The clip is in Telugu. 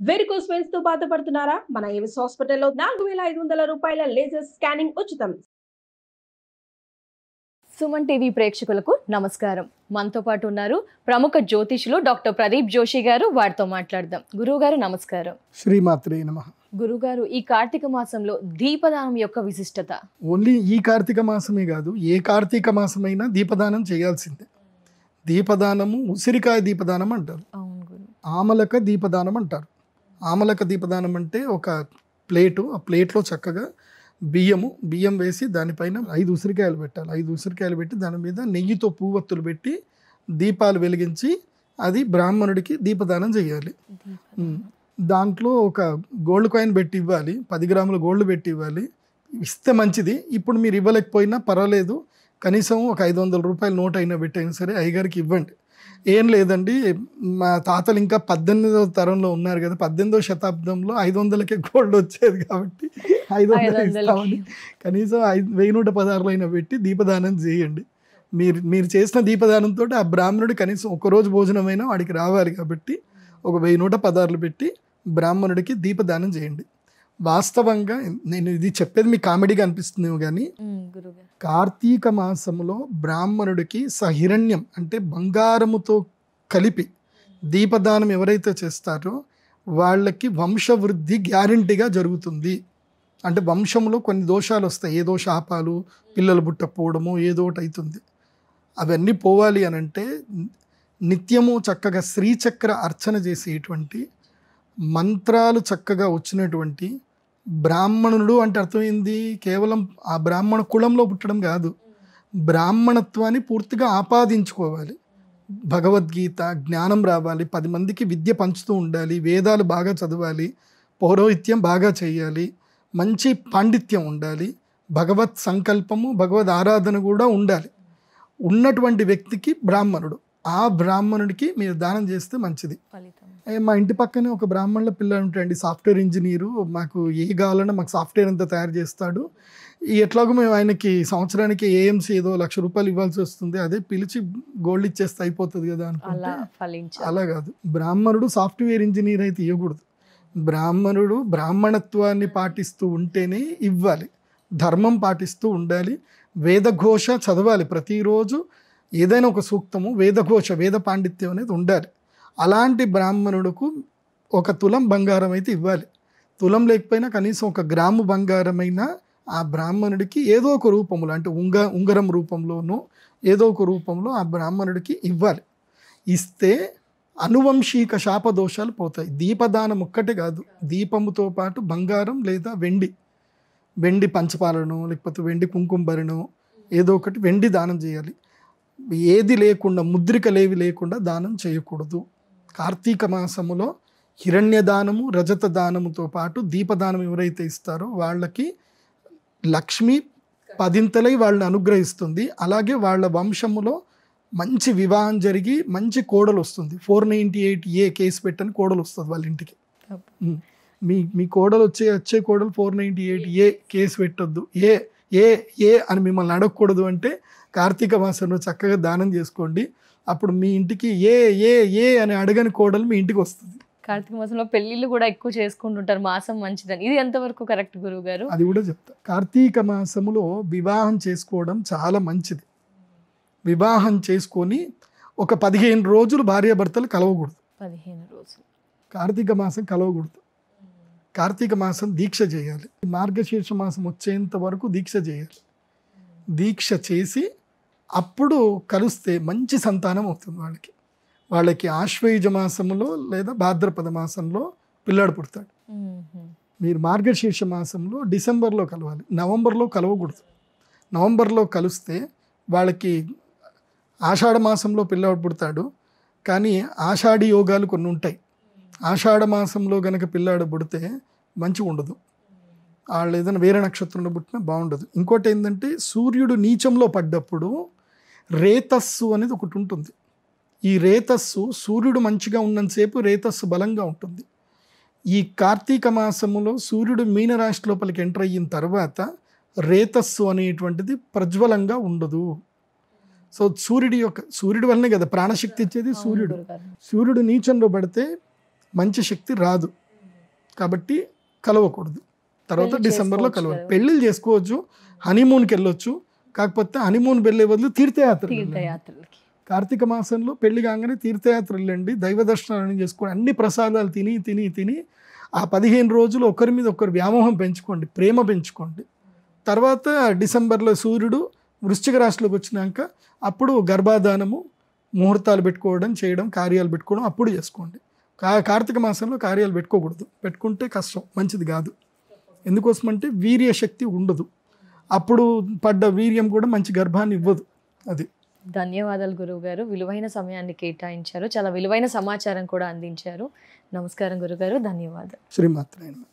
వెరికోస్ వెయిన్స్ తో బాధపడుతున్నారా? మన ఏవిస్ హాస్పిటల్లో 4,500 రూపాయల లేజర్ స్కానింగ్ ఉచితం. సుమన్ టీవీ ప్రేక్షకులకు నమస్కారం. మనతో పాటు ఉన్నారు ప్రముఖ జ్యోతిషులు డాక్టర్ ప్రదీప్ జోషి గారు. వారితో మాట్లాడదాం. గురువు గారు నమస్కారం. శ్రీమాత్రే నమః. గురుగారు, ఈ కార్తీక మాసంలో దీపదానం యొక్క విశిష్టత? ఓన్లీ ఈ కార్తీక మాసమే కాదు, ఏ కార్తీక మాసమైనా దీపదానం చేయాల్సిందే. దీపదానము ఉసిరికాయ దీపదానం అంటారు, అవును గురు. ఆమలక దీపదానం అంటారు. ఆమలక దీపదానం అంటే ఒక ప్లేటు, ఆ ప్లేట్లో చక్కగా బియ్యం వేసి దానిపైన 5 ఉసిరికాయలు పెట్టాలి. 5 ఉసిరికాయలు పెట్టి దాని మీద నెయ్యితో పువ్వొత్తులు పెట్టి దీపాలు వెలిగించి అది బ్రాహ్మణుడికి దీపదానం చేయాలి. దాంట్లో ఒక గోల్డ్ కాయిన్ పెట్టి ఇవ్వాలి, 10 గ్రాముల గోల్డ్ పెట్టి ఇవ్వాలి. ఇస్తే మంచిది. ఇప్పుడు మీరు ఇవ్వలేకపోయినా పర్వాలేదు, కనీసం ఒక 500 రూపాయల నోట్ అయినా పెట్టైనా సరే అయ్యగారికి ఇవ్వండి. ఏం లేదండి, మా తాతలు ఇంకా 18వ తరంలో ఉన్నారు కదా, 18వ శతాబ్దంలో 500కే గోల్డ్ వచ్చేది కాబట్టి 500 ఇస్తామని కనీసం 1116 అయినా పెట్టి దీపదానం చేయండి. మీరు చేసిన దీపదానంతో ఆ బ్రాహ్మణుడు కనీసం ఒకరోజు భోజనమైనా వాడికి రావాలి కాబట్టి ఒక 1116 పెట్టి బ్రాహ్మణుడికి దీపదానం చేయండి. వాస్తవంగా నేను ఇది చెప్పేది మీకు కామెడీగా అనిపిస్తుందేమో కానీ, కార్తీక మాసంలో బ్రాహ్మణుడికి సహిరణ్యం అంటే బంగారముతో కలిపి దీపదానం ఎవరైతే చేస్తారో వాళ్ళకి వంశవృద్ధి గ్యారంటీగా జరుగుతుంది. అంటే వంశంలో కొన్ని దోషాలు వస్తాయి, ఏదో శాపాలు, పిల్లలు పుట్టకపోవడము, ఏదో ఒకటి అవుతుంది. అవన్నీ పోవాలి అని అంటే నిత్యము చక్కగా శ్రీచక్ర అర్చన చేసేటువంటి మంత్రాలు చక్కగా వచ్చినటువంటి బ్రాహ్మణుడు అంటే అర్థమైంది, కేవలం ఆ బ్రాహ్మణ కులంలో పుట్టడం కాదు, బ్రాహ్మణత్వాన్ని పూర్తిగా ఆపాదించుకోవాలి. భగవద్గీత జ్ఞానం రావాలి, 10 మందికి విద్య పంచుతూ ఉండాలి, వేదాలు బాగా చదవాలి, పౌరోహిత్యం బాగా చేయాలి, మంచి పాండిత్యం ఉండాలి, భగవత్ సంకల్పము భగవద్ ఆరాధన కూడా ఉండాలి. ఉన్నటువంటి వ్యక్తికి బ్రాహ్మణుడు, ఆ బ్రాహ్మణుడికి మీరు దానం చేస్తే మంచిది. మా ఇంటి పక్కనే ఒక బ్రాహ్మణుల పిల్లలు ఉంటాయండి, సాఫ్ట్వేర్ ఇంజనీరు. మాకు ఏ కావాలన్నా మాకు సాఫ్ట్వేర్ అంతా తయారు చేస్తాడు. ఎట్లాగో మేము ఆయనకి సంవత్సరానికి ఏఎంసీ ఏదో 1,00,000 రూపాయలు ఇవ్వాల్సి వస్తుంది, అదే పిలిచి గోల్డ్ ఇచ్చేస్తే అయిపోతుంది కదా అనుకుంటే అలా కాదు. బ్రాహ్మణుడు సాఫ్ట్వేర్ ఇంజనీర్ అయితే ఇవ్వకూడదు. బ్రాహ్మణుడు బ్రాహ్మణత్వాన్ని పాటిస్తూ ఉంటేనే ఇవ్వాలి, ధర్మం పాటిస్తూ ఉండాలి, వేదఘోష చదవాలి ప్రతిరోజు. ఏదైనా ఒక సూక్తము, వేదఘోష, వేద పాండిత్యం అనేది ఉండాలి. అలాంటి బ్రాహ్మణుడుకు 1 తులం బంగారం అయితే ఇవ్వాలి. తులం లేకపోయినా కనీసం 1 గ్రాము బంగారమైనా ఆ బ్రాహ్మణుడికి ఏదో ఒక రూపంలో, అంటే ఉంగరం రూపంలోనూ ఏదో ఒక రూపంలో ఆ బ్రాహ్మణుడికి ఇవ్వాలి. ఇస్తే అనువంశిక శాపదోషాలు పోతాయి. దీపదానం ఒక్కటే కాదు, దీపముతో పాటు బంగారం లేదా వెండి పంచపాలను, లేకపోతే వెండి కుంకుమభరణం, ఏదో ఒకటి వెండి దానం చేయాలి. ఏది లేకుండా, ముద్రికలేవి లేకుండా దానం చేయకూడదు. కార్తీక మాసములో హిరణ్య దానము, రజత దానముతో పాటు దీపదానం ఎవరైతే ఇస్తారో వాళ్ళకి లక్ష్మి 10 వాళ్ళని అనుగ్రహిస్తుంది. అలాగే వాళ్ళ వంశములో మంచి వివాహం జరిగి మంచి కోడలు వస్తుంది. 498A కేసు పెట్టని కోడలు వస్తుంది వాళ్ళ ఇంటికి. మీ కోడలు వచ్చే కోడలు 498A కేసు పెట్టొద్దు, ఏ అని మిమ్మల్ని అడగకూడదు. అంటే కార్తీక మాసంలో చక్కగా దానం చేసుకోండి, అప్పుడు మీ ఇంటికి ఏ అని అడగని కోడలు మీ ఇంటికి వస్తుంది. కార్తీక మాసంలో పెళ్లిళ్ళు కూడా ఎక్కువ చేసుకుంటుంటారు, మాసం మంచిదని. ఇది ఎంతవరకు కరెక్ట్ గురువు గారు? అది కూడా చెప్తా. కార్తీక మాసములో వివాహం చేసుకోవడం చాలా మంచిది. వివాహం చేసుకొని ఒక 15 రోజులు భార్యాభర్తలు కలవకూడదు. 15 రోజులు కార్తీక మాసం కలవకూడదు. కార్తీక మాసం దీక్ష చేయాలి. మార్గశీర్ష మాసం వచ్చేంత వరకు దీక్ష చేయాలి. దీక్ష చేసి అప్పుడు కలిస్తే మంచి సంతానం అవుతుంది వాళ్ళకి ఆశ్వయుజ మాసంలో లేదా భాద్రపద మాసంలో పిల్లాడు పుడతాడు. మీరు మార్గశీర్ష మాసంలో డిసెంబర్లో కలవాలి, నవంబర్లో కలవకూడదు. నవంబర్లో కలిస్తే వాళ్ళకి ఆషాఢ మాసంలో పిల్లాడు పుడతాడు, కానీ ఆషాఢి యోగాలు కొన్ని ఉంటాయి. ఆషాఢ మాసంలో గనక పిల్లాడు పుడితే మంచిగా ఉండదు, వాళ్ళు ఏదైనా వేరే నక్షత్రంలో పుట్టినా బాగుండదు. ఇంకోటి ఏంటంటే, సూర్యుడు నీచంలో పడ్డప్పుడు రేతస్సు అనేది ఒకటి ఉంటుంది. ఈ రేతస్సు, సూర్యుడు మంచిగా ఉన్నంతసేపు రేతస్సు బలంగా ఉంటుంది. ఈ కార్తీక మాసములో సూర్యుడు మీనరాశి లోపలికి ఎంటర్ అయిన తర్వాత రేతస్సు అనేటువంటిది ప్రజ్వలంగా ఉండదు. సో సూర్యుడి వల్లనే కదా ప్రాణశక్తి ఇచ్చేది సూర్యుడు. సూర్యుడు నీచంలో పడితే మంచి శక్తి రాదు. కాబట్టి కలవకూడదు. తర్వాత పెళ్లి డిసెంబర్లో చేసుకోవచ్చు కలవాలి. కదా. పెళ్ళిళ్ళు చేసుకోవచ్చు, హనీమూన్కి వెళ్ళొచ్చు. కాకపోతే హనీమూన్ వెళ్ళే బదులు తీర్థయాత్రలు వెళ్ళండి. తీర్థయాత్రలకి కార్తీక మాసంలో పెళ్లి కాగానే తీర్థయాత్రలు వెళ్ళండి, దైవ దర్శనాలను చేసుకోండి, అన్ని ప్రసాదాలు తిని తిని తిని ఆ 15 రోజులు ఒకరి మీద ఒకరు వ్యామోహం పెంచుకోండి, ప్రేమ పెంచుకోండి. తర్వాత డిసెంబర్లో సూర్యుడు వృశ్చిక రాశిలోకి వచ్చినాక అప్పుడు గర్భాధానము, ముహూర్తాలు పెట్టుకోవడం, చేయడం, కార్యాలు పెట్టుకోవడం అప్పుడు చేసుకోండి. కార్తీక మాసంలో కార్యాలు పెట్టుకోకూడదు. పెట్టుకుంటే కష్టం, మంచిది కాదు. ఎందుకోసమంటే వీర్య శక్తి ఉండదు, అప్పుడు పడ్డ వీర్యం కూడా మంచి గర్భాన్ని ఇవ్వదు. అది. ధన్యవాదాలు గురువు గారు, విలువైన సమయాన్ని కేటాయించారు, చాలా విలువైన సమాచారం కూడా అందించారు. నమస్కారం గురుగారు, ధన్యవాదాలు. శ్రీమాత్రేనమః.